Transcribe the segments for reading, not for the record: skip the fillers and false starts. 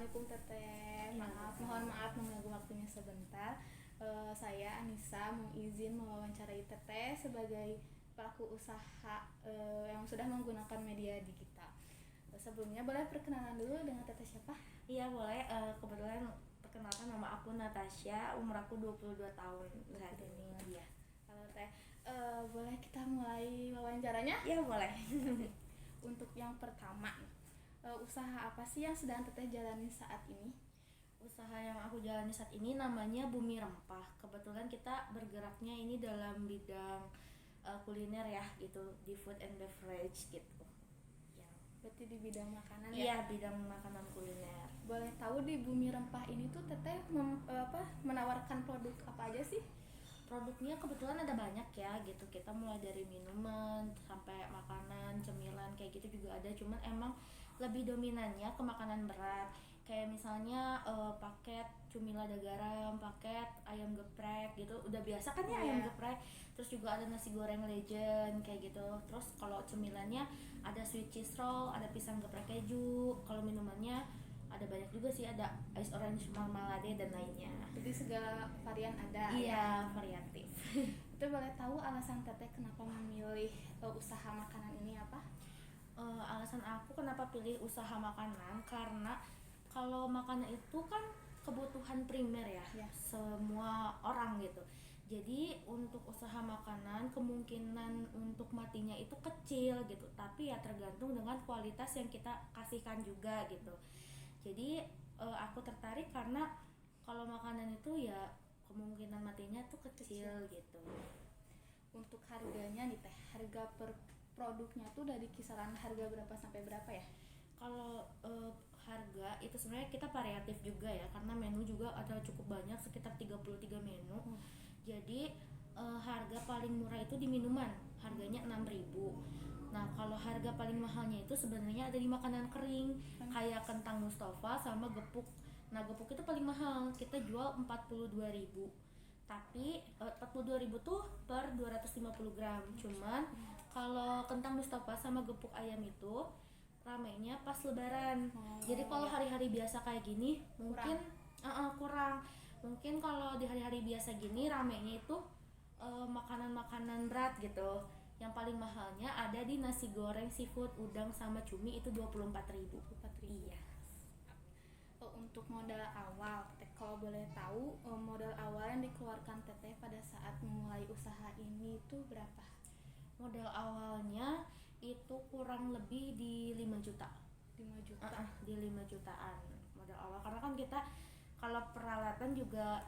Assalamualaikum Teteh. Mohon maaf mengganggu waktunya sebentar. Saya Anissa mau izin mewawancarai Teteh sebagai pelaku usaha yang sudah menggunakan media digital. Sebelumnya boleh perkenalan dulu dengan Teteh siapa? Iya boleh, kebetulan perkenalkan nama aku Natasha, umur aku 22 tahun saat ini. Iya. Halo Teh, boleh kita mulai wawancaranya? Iya boleh. Untuk yang pertama, usaha apa sih yang sedang Teteh jalani saat ini? Usaha yang aku jalani saat ini namanya Bumi Rempah. Kebetulan kita bergeraknya ini dalam bidang kuliner ya, gitu, di food and beverage gitu. Berarti di bidang makanan ya? Iya, bidang makanan kuliner. Boleh tahu di Bumi Rempah ini tuh Teteh menawarkan produk apa aja sih? Produknya kebetulan ada banyak ya gitu, kita mulai dari minuman sampai makanan, cemilan kayak gitu juga ada, cuman emang lebih dominannya ke makanan berat kayak misalnya paket cumi lada garam, paket ayam geprek gitu, udah biasa kan ya ayam geprek. Terus juga ada nasi goreng legend kayak gitu. Terus kalau cemilannya ada sweet cheese roll, ada pisang geprek keju. Kalau minumannya ada banyak juga sih, ada ice orange marmalade dan lainnya. Jadi segala varian ada. Iya, variatif. Itu boleh tahu alasan Teteh kenapa memilih usaha makanan ini apa? Alasan aku kenapa pilih usaha makanan karena kalau makanan itu kan kebutuhan primer ya, semua orang gitu. Jadi untuk usaha makanan kemungkinan untuk matinya itu kecil gitu, tapi ya tergantung dengan kualitas yang kita kasihkan juga gitu. Jadi aku tertarik karena kalau makanan itu ya kemungkinan matinya tuh kecil gitu. Untuk harganya nih Teh, harga per produknya tuh dari kisaran harga berapa sampai berapa ya? Kalau harga itu sebenarnya kita variatif juga ya, karena menu juga ada cukup banyak, sekitar 33 menu. Jadi harga paling murah itu di minuman, harganya 6.000. Nah kalau harga paling mahalnya itu sebenarnya ada di makanan kering, kayak kentang Mustafa sama gepuk. Nah gepuk itu paling mahal, kita jual 42.000. Tapi 42.000 tuh per 250 gram. Cuman kalau kentang Mustafa sama gepuk ayam itu ramenya pas lebaran. Jadi kalau hari-hari biasa kayak gini mungkin kurang. Mungkin kalau di hari-hari biasa gini ramenya itu makanan-makanan berat gitu. Yang paling mahalnya ada di nasi goreng seafood, udang sama cumi itu 24.000. Iya. Untuk modal awal, Teteh kalau boleh tahu modal awal yang dikeluarkan Teteh pada saat memulai usaha ini itu berapa? Modal awalnya itu kurang lebih di 5 juta. 5 juta. Di 5 jutaan modal awal, karena kan kita kalau peralatan juga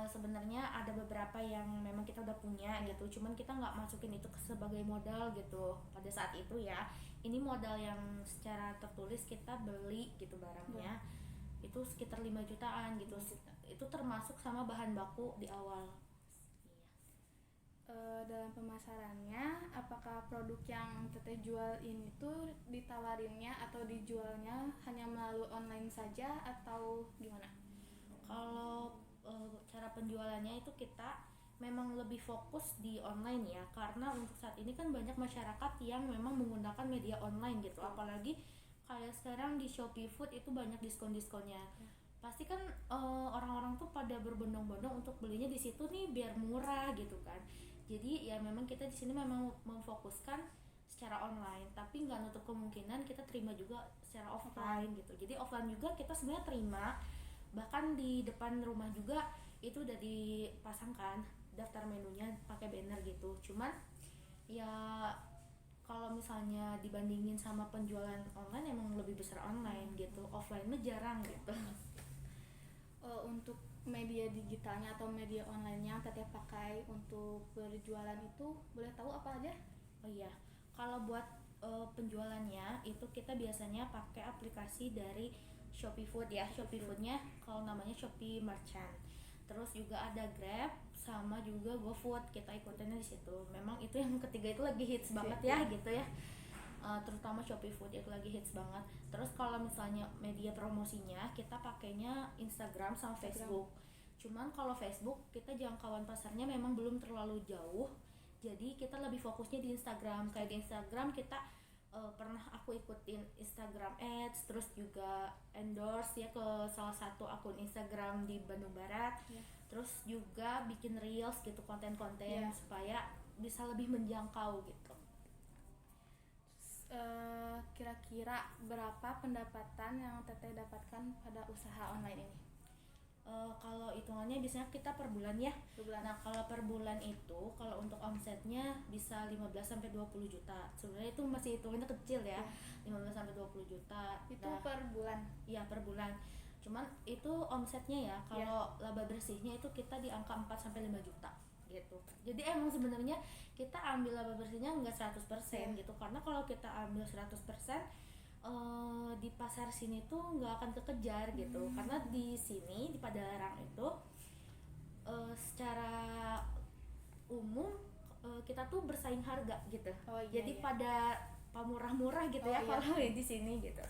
sebenarnya ada beberapa yang memang kita udah punya gitu, cuman kita nggak masukin itu sebagai modal gitu pada saat itu ya. Ini modal yang secara tertulis kita beli gitu barangnya, itu sekitar 5 jutaan gitu. Itu termasuk sama bahan baku di awal. Dalam pemasarannya, apakah produk yang Teteh jual ini tuh ditawarinnya atau dijualnya hanya melalui online saja atau gimana? Kalau cara penjualannya itu kita memang lebih fokus di online ya, karena untuk saat ini kan banyak masyarakat yang memang menggunakan media online gitu. Apalagi kayak sekarang di Shopee Food itu banyak diskon-diskonnya. Pasti kan orang-orang tuh pada berbondong-bondong untuk belinya di situ nih biar murah gitu kan. Jadi ya memang kita di sini memang memfokuskan secara online, tapi nggak nutup kemungkinan kita terima juga secara offline gitu. Jadi offline juga kita sebenarnya terima, bahkan di depan rumah juga itu udah dipasangkan daftar menunya pakai banner gitu. Cuman ya kalau misalnya dibandingin sama penjualan online emang lebih besar online gitu, offline mah jarang gitu. Untuk media digitalnya atau media online-nya Teteh pakai untuk berjualan itu boleh tahu apa aja? Oh iya, kalau buat penjualannya itu kita biasanya pakai aplikasi dari Shopee Food ya. Shopee Foodnya kalau namanya Shopee Merchant. Terus juga ada Grab sama juga GoFood, kita ikutinnya di situ. Memang itu yang ketiga itu lagi hits banget ya gitu ya. Terutama Shopee Food itu lagi hits banget. Terus kalau misalnya media promosinya kita pakainya Instagram sama Facebook. Cuman kalau Facebook kita jangkauan pasarnya memang belum terlalu jauh. Jadi kita lebih fokusnya di Instagram. Kayak di Instagram kita pernah aku ikutin Instagram Ads, terus juga endorse ya ke salah satu akun Instagram di Bandung Barat. Terus juga bikin reels gitu, konten-konten supaya bisa lebih menjangkau gitu. Kira-kira berapa pendapatan yang Teteh dapatkan pada usaha online ini? Kalau hitungannya biasanya kita per bulan ya. Nah, kalau per bulan itu kalau untuk omsetnya bisa 15 sampai 20 juta. Sebenarnya itu masih hitungannya kecil ya. 15 sampai 20 juta. Itu per bulan. Iya, per bulan. Cuman itu omsetnya ya. Kalau laba bersihnya itu kita di angka 4 sampai 5 juta gitu. Jadi emang sebenarnya kita ambil laba bersihnya enggak 100% gitu. Karena kalau kita ambil 100% di pasar sini tuh nggak akan kekejar gitu, karena di sini di Padalarang itu secara umum kita tuh bersaing harga gitu. Jadi pada pamurah-murah gitu kalau di sini gitu.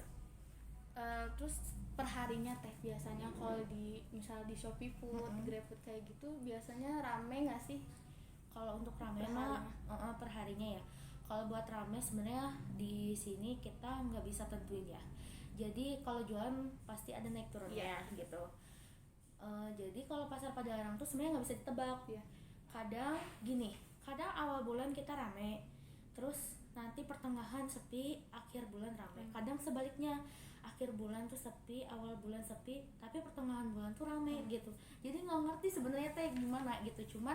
Terus perharinya Teh biasanya kalau di misal di Shopee Food, GrabFood kayak gitu biasanya rame nggak sih? Kalau untuk rame mah perharinya ya. Kalau buat rame sebenarnya di sini kita nggak bisa tentuin ya. Jadi kalau jualan pasti ada naik turunnya gitu. Jadi kalau pasar Padalarang tuh sebenarnya nggak bisa ditebak. Kadang gini, kadang awal bulan kita rame, terus nanti pertengahan sepi, akhir bulan rame. Kadang sebaliknya, akhir bulan tuh sepi, awal bulan sepi, tapi pertengahan bulan tuh rame gitu. Jadi nggak ngerti sebenarnya teh gimana gitu. Cuma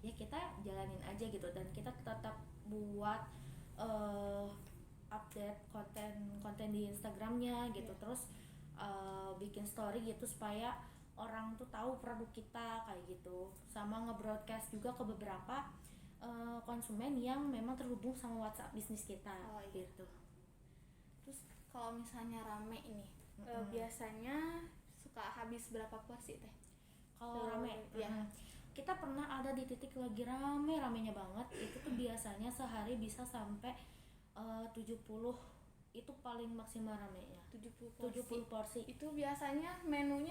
ya kita jalanin aja gitu, dan kita tetap buat update konten di Instagramnya gitu. Terus bikin story gitu supaya orang tuh tahu produk kita kayak gitu, sama nge-broadcast juga ke beberapa konsumen yang memang terhubung sama WhatsApp bisnis kita gitu. Terus kalau misalnya rame ini biasanya suka habis berapa porsi Teh? Kalau rame kita pernah ada di titik lagi ramenya banget, itu tuh biasanya sehari bisa sampai 70, itu paling maksimal ramenya. 70 porsi. Itu biasanya menu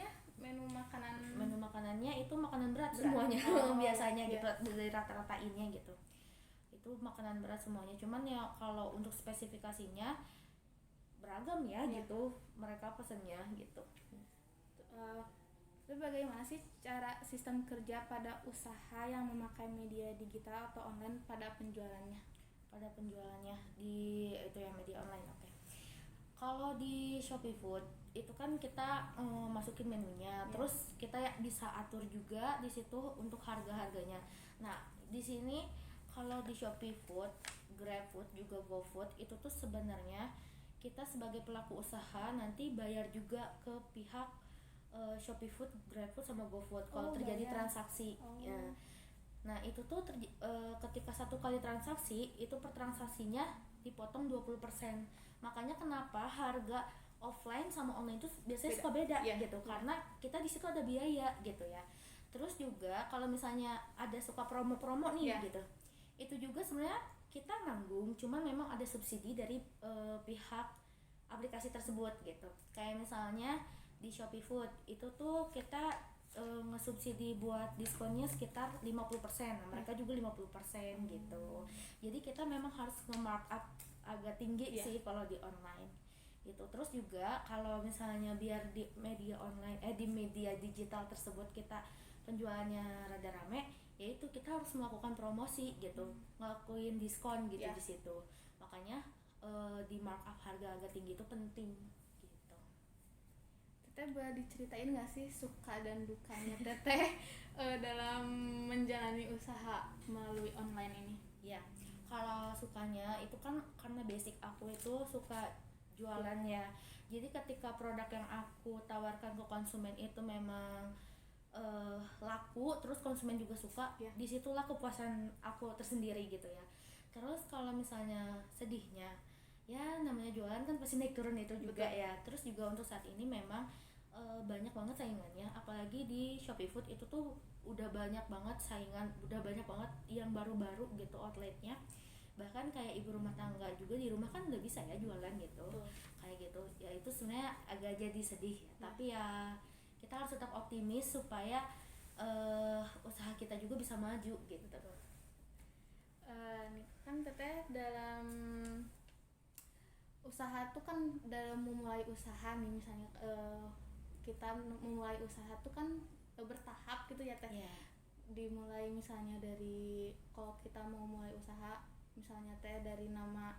makanannya itu makanan berat semuanya. Biasanya gitu dari rata-ratainnya gitu. Itu makanan berat semuanya. Cuman ya kalau untuk spesifikasinya beragam ya gitu, mereka pesennya gitu. Itu bagaimana sih cara sistem kerja pada usaha yang memakai media digital atau online pada penjualannya? Pada penjualannya di itu ya media online. Oke. Kalau di Shopee Food itu kan kita masukin menunya, terus kita ya bisa atur juga di situ untuk harga-harganya. Nah, di sini kalau di Shopee Food, GrabFood juga GoFood itu tuh sebenarnya kita sebagai pelaku usaha nanti bayar juga ke pihak Shopee Food, GrabFood sama GoFood kalau terjadi transaksi. Ya. Nah, itu tuh ketika satu kali transaksi itu per transaksinya dipotong 20%. Makanya kenapa harga offline sama online itu biasanya suka beda gitu, karena kita di situ ada biaya gitu ya. Terus juga kalau misalnya ada suka promo-promo nih gitu, itu juga sebenarnya kita nanggung, cuman memang ada subsidi dari pihak aplikasi tersebut gitu. Kayak misalnya di Shopee Food itu tuh kita ngesubsidi buat diskonnya sekitar 50%. Nah, mereka juga 50% gitu. Jadi kita memang harus nge-markup agak tinggi sih kalau di online gitu. Terus juga kalau misalnya biar di media online di media digital tersebut kita penjualannya rada rame, yaitu kita harus melakukan promosi gitu, ngelakuin diskon gitu di situ. Makanya di markup harga agak tinggi itu penting. Teteh boleh diceritain nggak sih suka dan dukanya Teteh dalam menjalani usaha melalui online ini? Ya, kalau sukanya itu kan karena basic aku itu suka jualan ya. Jadi ketika produk yang aku tawarkan ke konsumen itu memang laku, terus konsumen juga suka, disitulah kepuasan aku tersendiri gitu ya. Terus kalau misalnya sedihnya, ya namanya jualan kan pasti naik turun itu juga ya. Terus juga untuk saat ini memang banyak banget saingannya, apalagi di Shopee Food itu tuh udah banyak banget saingan, udah banyak banget yang baru-baru gitu outletnya. Bahkan kayak ibu rumah tangga juga di rumah kan udah bisa ya jualan gitu. Kayak gitu ya, itu sebenarnya agak jadi sedih tapi ya kita harus tetap optimis supaya usaha kita juga bisa maju gitu. Kan Teteh dalam usaha tuh kan dalam memulai usaha nih misalnya kita memulai usaha tuh kan bertahap gitu ya teh. Iya. Dimulai misalnya dari kalau kita mau mulai usaha misalnya teh dari nama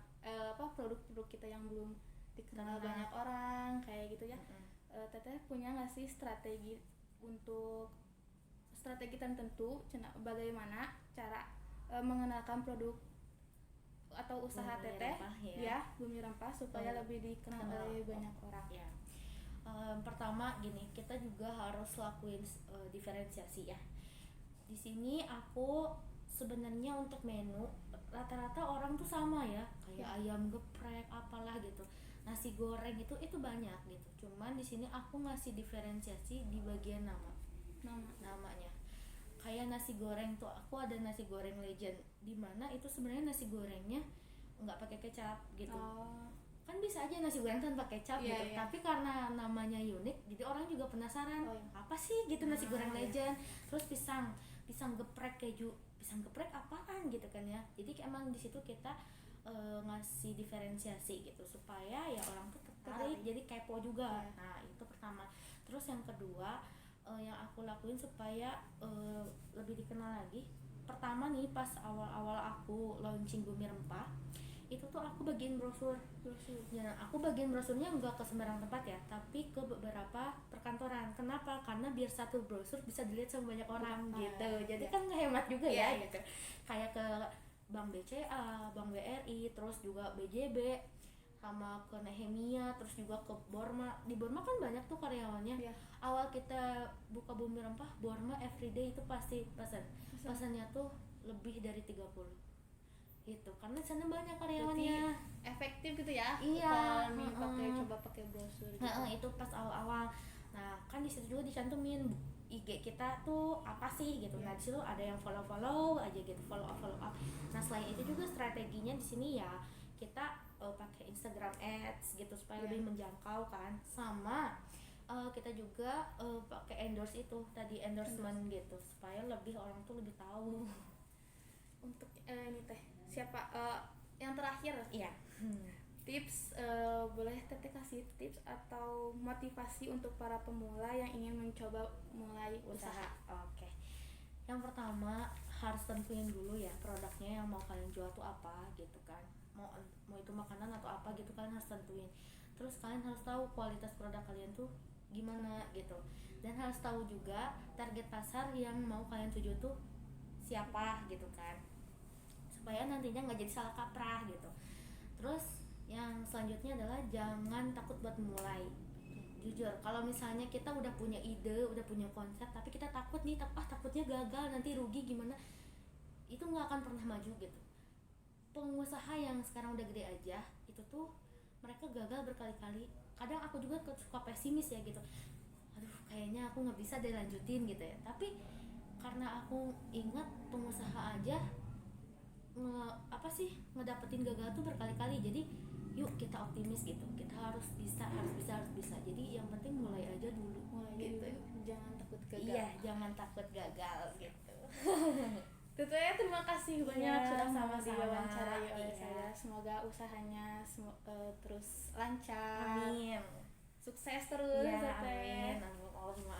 produk-produk kita yang belum dikenal Benar. banyak orang kayak gitu ya. Mm-mm. Teteh punya nggak sih strategi untuk strategi tertentu bagaimana cara mengenalkan produk atau usaha Bumi teteh Rempah, ya. ya Bumi Rempah supaya Eh, lebih dikenal kenal. oleh banyak orang. Ya. Pertama gini, kita juga harus lakuin diferensiasi ya. Di sini aku sebenarnya untuk menu rata-rata orang tuh sama ya, kayak Ya. ayam geprek apalah gitu, nasi goreng itu banyak gitu. Cuman di sini aku ngasih diferensiasi di bagian namanya. Kayak nasi goreng tuh aku ada nasi goreng legend, dimana itu sebenarnya nasi gorengnya nggak pakai kecap gitu. Oh, Kan bisa aja nasi goreng tanpa kecap Iya, gitu, iya. tapi karena namanya unik jadi orang juga penasaran, Oh, iya. apa sih gitu nasi goreng iya. legend. Terus pisang geprek keju, pisang geprek apaan gitu kan ya. Jadi emang di situ kita ngasih diferensiasi gitu supaya ya orang tuh tertarik, Tertarik. jadi kepo juga. Iya. Nah itu pertama. Terus yang kedua, yang aku lakuin supaya lebih dikenal lagi, pertama nih pas awal-awal aku launching Bumi Rempah itu tuh aku bagiin brosur. Ya, aku bagiin brosurnya nggak ke sembarang tempat ya, tapi ke beberapa perkantoran. Kenapa? Karena biar satu brosur bisa dilihat sama banyak orang gitu. Jadi Iya. kan ngehemat juga Iya, ya iya. gitu. Kayak ke Bank BCA, Bank BRI, terus juga BJB, sama ke Nehemia, terus juga ke Borma. Di Borma kan banyak tuh karyawannya. Iya. Awal kita buka Bumi Rempah, Borma everyday itu pasti pesannya tuh lebih dari 30 gitu, karena di sana banyak karyawannya. Berarti efektif gitu ya. Iya, Kalau coba pakai brosur gitu. itu pas awal-awal. Nah kan di situ juga dicantumin IG kita tuh apa sih gitu. Iya. Nah di situ ada yang follow aja gitu, follow up. Nah selain itu juga strateginya di sini ya kita pakai Instagram Ads gitu supaya Iya. lebih menjangkau kan, sama kita juga pakai endorse itu tadi, endorsement gitu supaya lebih orang tuh lebih tahu. Untuk ini teh siapa yang terakhir Iya. tips boleh teteh kasih tips atau motivasi untuk para pemula yang ingin mencoba mulai usaha. Oke. Yang pertama harus tentuin dulu ya produknya yang mau kalian jual tuh apa gitu kan. Mau itu makanan atau apa gitu, kalian harus tentuin. Terus kalian harus tahu kualitas produk kalian tuh gimana gitu. Dan harus tahu juga target pasar yang mau kalian tuju tuh siapa gitu kan. Supaya nantinya nggak jadi salah kaprah gitu. Terus yang selanjutnya adalah jangan takut buat mulai. Jujur, kalau misalnya kita udah punya ide, udah punya konsep, tapi kita takut nih, takutnya gagal, nanti rugi gimana, itu nggak akan pernah maju gitu. Pengusaha yang sekarang udah gede aja, itu tuh mereka gagal berkali-kali. Kadang aku juga suka pesimis ya gitu, aduh kayaknya aku nggak bisa deh lanjutin gitu ya. Tapi karena aku ingat pengusaha aja ngedapetin gagal tuh berkali-kali, jadi yuk kita optimis gitu, kita harus bisa. Jadi yang penting mulai aja dulu Mulai gitu. jangan takut gagal. Iya, jangan takut gagal gitu. Tentunya terima kasih banyak Iya, sudah sama-sama. diwawancarai oleh Iya. saya. Semoga usahanya terus lancar, Amin. sukses terus Iya, Teteh. amin. Allahumma